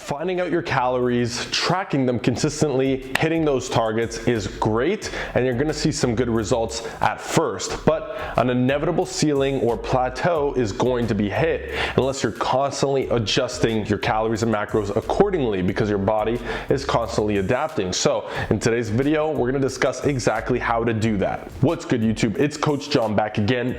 Finding out your calories, tracking them consistently, hitting those targets is great, and you're gonna see some good results at first, but an inevitable ceiling or plateau is going to be hit unless you're constantly adjusting your calories and macros accordingly, because your body is constantly adapting. So in today's video, we're gonna discuss exactly how to do that. What's good, YouTube? It's Coach John back again.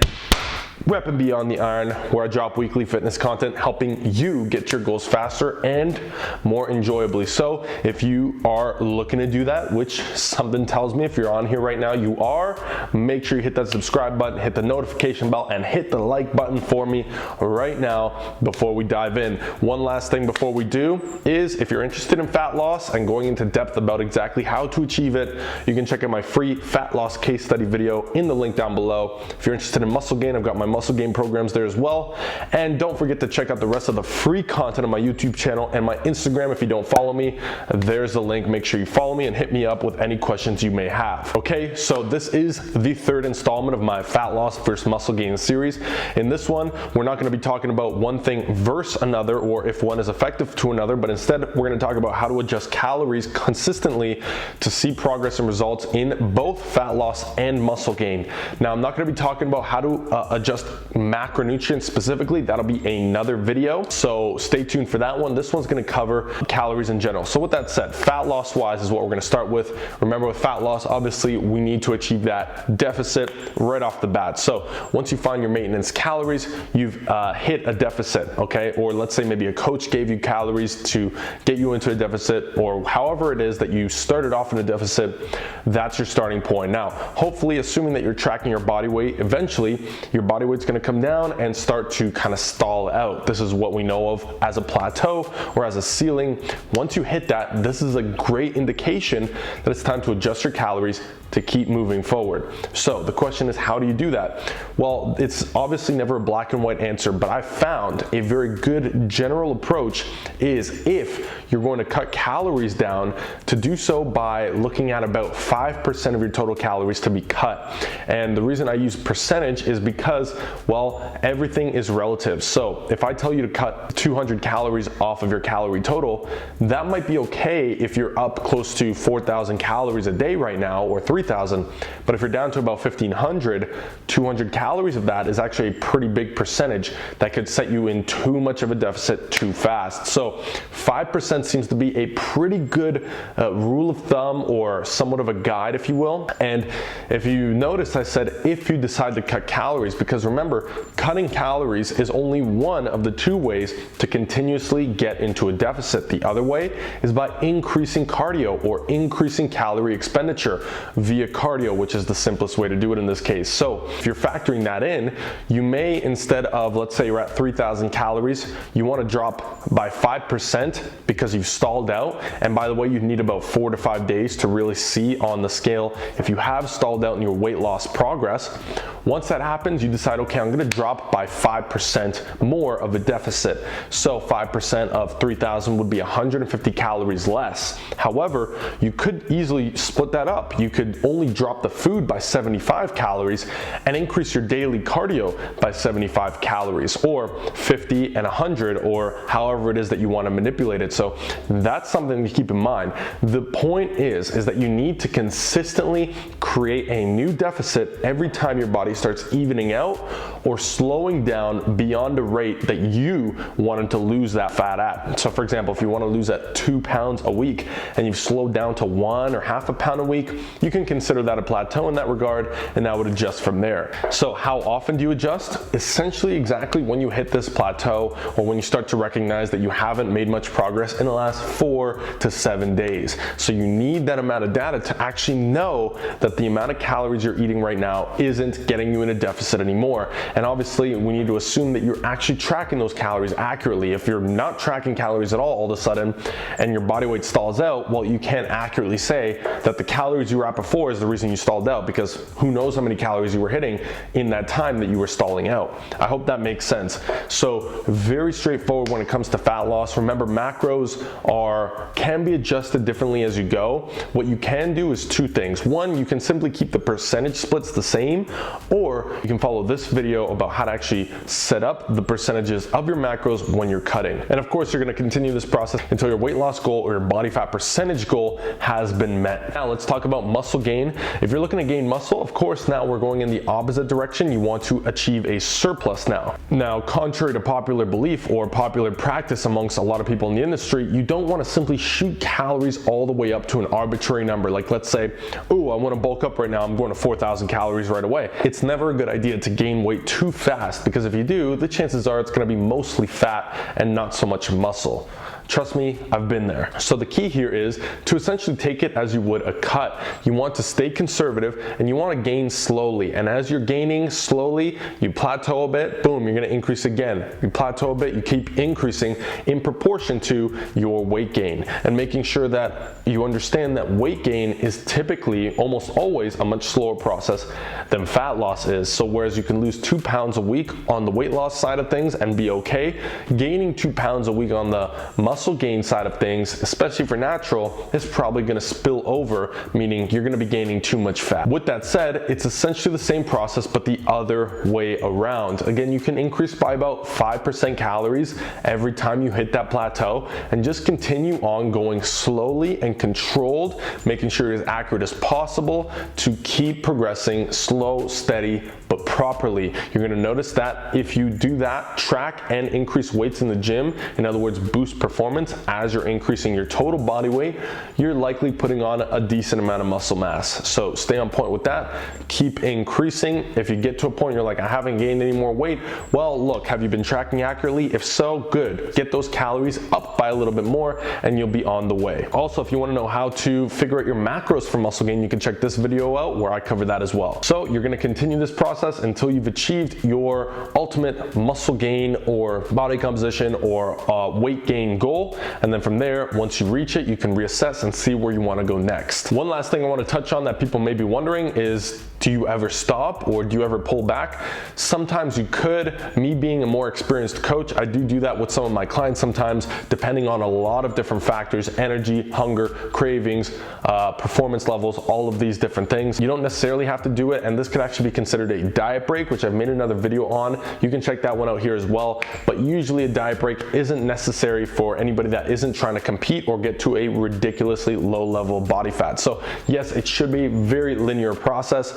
Repping Beyond the Iron, where I drop weekly fitness content helping you get your goals faster and more enjoyably. So if you are looking to do that, which something tells me if you're on here right now you are, make sure you hit that subscribe button, hit the notification bell, and hit the like button for me right now before we dive in. One last thing before we do is, if you're interested in fat loss and going into depth about exactly how to achieve it, you can check out my free fat loss case study video in the link down below. If you're interested in muscle gain, I've got my muscle gain programs there as well. And don't forget to check out the rest of the free content on my YouTube channel and my Instagram. If you don't follow me, there's the link. Make sure you follow me and hit me up with any questions you may have. Okay, so this is the third installment of my fat loss versus muscle gain series. In this one, we're not going to be talking about one thing versus another, or if one is effective to another, but instead we're going to talk about how to adjust calories consistently to see progress and results in both fat loss and muscle gain. Now, I'm not going to be talking about how to adjust macronutrients specifically. That'll be another video, so stay tuned for that one. This one's going to cover calories in general. So with that said, fat loss wise is what we're going to start with. Remember, with fat loss, obviously we need to achieve that deficit right off the bat. So once you find your maintenance calories, you've hit a deficit, okay? Or let's say maybe a coach gave you calories to get you into a deficit, or however it is that you started off in a deficit, that's your starting point. Now, hopefully, assuming that you're tracking your body weight, eventually your body weight's going to come down and start to kind of stall out. This is what we know of as a plateau or as a ceiling. Once you hit that, this is a great indication that it's time to adjust your calories to keep moving forward. So the question is, how do you do that? Well, it's obviously never a black and white answer, but I found a very good general approach is, if you're going to cut calories down, to do so by looking at about 5% of your total calories to be cut. And the reason I use percentage is because, well, everything is relative. So if I tell you to cut 200 calories off of your calorie total, that might be okay if you're up close to 4,000 calories a day right now, or 3,000. But if you're down to about 1,500, 200 calories of that is actually a pretty big percentage that could set you in too much of a deficit too fast. So 5% seems to be a pretty good rule of thumb, or somewhat of a guide, if you will. And if you notice, I said if you decide to cut calories, because remember, cutting calories is only one of the two ways to continuously get into a deficit. The other way is by increasing cardio, or increasing calorie expenditure via cardio, which is the simplest way to do it in this case. So if you're factoring that in, you may, instead of, let's say you're at 3,000 calories, you want to drop by 5% because you've stalled out. And by the way, you need about 4 to 5 days to really see on the scale if you have stalled out in your weight loss progress. Once that happens, you decide, okay, I'm going to drop by 5% more of a deficit. So 5% of 3,000 would be 150 calories less. However, you could easily split that up. You could only drop the food by 75 calories and increase your daily cardio by 75 calories, or 50 and 100, or however it is that you want to manipulate it. So that's something to keep in mind. The point is that you need to consistently create a new deficit every time your body starts evening out or slowing down beyond a rate that you wanted to lose that fat at. So for example, if you want to lose that 2 pounds a week and you've slowed down to 1 or half a pound a week, you can consider that a plateau in that regard, and that would adjust from there. So how often do you adjust? Essentially exactly when you hit this plateau, or when you start to recognize that you haven't made much progress in the last 4 to 7 days. So you need that amount of data to actually know that the amount of calories you're eating right now isn't getting you in a deficit anymore. And obviously we need to assume that you're actually tracking those calories accurately. If you're not tracking calories at all of a sudden, and your body weight stalls out, well, you can't accurately say that the calories you were at before is the reason you stalled out, because who knows how many calories you were hitting in that time that you were stalling out. I hope that makes sense. So very straightforward when it comes to fat loss. Remember, macros can be adjusted differently as you go. What you can do is two things. One, you can simply keep the percentage splits the same, or you can follow this this video about how to actually set up the percentages of your macros when you're cutting. And of course, you're gonna continue this process until your weight loss goal or your body fat percentage goal has been met. Now let's talk about muscle gain. If you're looking to gain muscle, of course, now we're going in the opposite direction. You want to achieve a surplus now. Now, contrary to popular belief or popular practice amongst a lot of people in the industry, you don't want to simply shoot calories all the way up to an arbitrary number. Like let's say, oh, I want to bulk up right now, I'm going to 4,000 calories right away. It's never a good idea to gain weight too fast, because if you do, the chances are it's going to be mostly fat and not so much muscle. Trust me, I've been there. So the key here is to essentially take it as you would a cut. You want to stay conservative and you want to gain slowly. And as you're gaining slowly, you plateau a bit, boom, you're going to increase again. You plateau a bit, you keep increasing in proportion to your weight gain. And making sure that you understand that weight gain is typically, almost always, a much slower process than fat loss is. So whereas you can lose 2 pounds a week on the weight loss side of things and be okay, gaining 2 pounds a week on the muscle gain side of things, especially for natural, is probably going to spill over, meaning you're going to be gaining too much fat. With that said, it's essentially the same process but the other way around. Again, you can increase by about 5% calories every time you hit that plateau, and just continue on going slowly and controlled, making sure you're as accurate as possible to keep progressing slow, steady, but properly. You're going to notice that if you do that, track and increase weights in the gym, in other words, boost performance as you're increasing your total body weight, you're likely putting on a decent amount of muscle mass. So stay on point with that. Keep increasing. If you get to a point you're like, I haven't gained any more weight, well, look, have you been tracking accurately? If so, good. Get those calories up by a little bit more and you'll be on the way. Also, if you want to know how to figure out your macros for muscle gain, you can check this video out where I cover that as well. So you're going to continue this process until you've achieved your ultimate muscle gain or body composition or weight gain goal. And then from there, once you reach it, you can reassess and see where you want to go next. One last thing I want to touch on that people may be wondering is, do you ever stop or do you ever pull back? Sometimes you could. Me being a more experienced coach, I do that with some of my clients sometimes, depending on a lot of different factors: energy, hunger, cravings, performance levels, all of these different things. You don't necessarily have to do it, and this could actually be considered a diet break, which I've made another video on. You can check that one out here as well. But usually a diet break isn't necessary for anybody that isn't trying to compete or get to a ridiculously low level body fat. So yes, it should be a very linear process.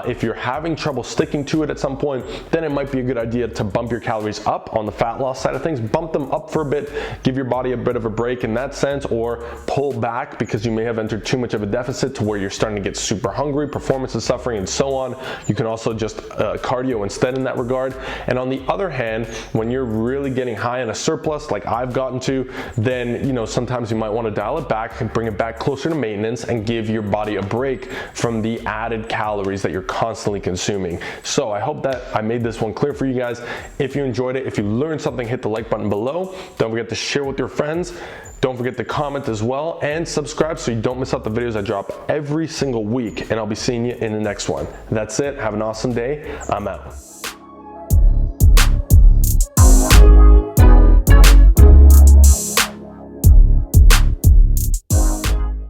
If you're having trouble sticking to it at some point, then it might be a good idea to bump your calories up on the fat loss side of things. Bump them up for a bit, give your body a bit of a break in that sense, or pull back because you may have entered too much of a deficit to where you're starting to get super hungry, performance is suffering, and so on. You can also just cardio instead in that regard. And on the other hand, when you're really getting high in a surplus like I've gotten to, then sometimes you might want to dial it back and bring it back closer to maintenance and give your body a break from the added calories that you're constantly consuming. So I hope that I made this one clear for you guys. If you enjoyed it, if you learned something, hit the like button below. Don't forget to share with your friends. Don't forget to comment as well and subscribe so you don't miss out the videos I drop every single week. And I'll be seeing you in the next one. That's it. Have an awesome day. I'm out.